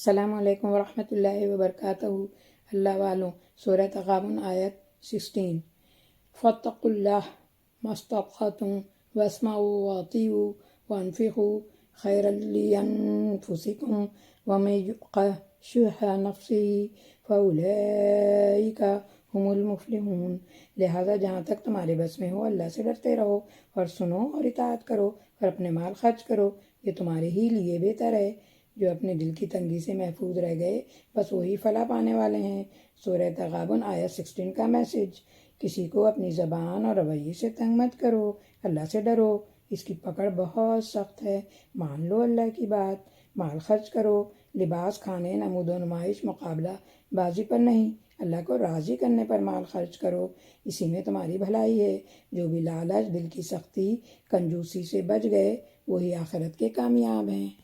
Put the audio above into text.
अस्सलामु अलैकुम वरहमतुल्लाहि वबरकातुहू। अल्लाह वालों, सूरह तगाबुन आयत 16। फ़त्तकुल्लाह मस्ततअतुम वस्मऊ वअतीऊ वअन्फ़िक़ू खैरन लिअन्फ़ुसिकुम वमन युक़ शुह नफ़्सिही फ़उलैइका हुमुल मुफ़्लिहून। लिहाजा जहाँ तक तुम्हारे बस में हो अल्लाह से डरते रहो और सुनो और इताअत करो और अपने माल खर्च करो, ये तुम्हारे ही लिए बेहतर है। जो अपने दिल की तंगी से महफूज रह गए बस वही फला पाने वाले हैं। सूरह तगाबुन आयत 16 का मैसेज, किसी को अपनी ज़बान और रवैये से तंग मत करो, अल्लाह से डरो, इसकी पकड़ बहुत सख्त है। मान लो अल्लाह की बात, माल खर्च करो, लिबास, खाने, नमूद व नुमाइश, मुकाबला बाजी पर नहीं, अल्लाह को राज़ी करने पर माल खर्च करो, इसी में तुम्हारी भलाई है। जो भी लालच, दिल की सख्ती, कंजूसी से बच गए वही आखिरत के कामयाब हैं।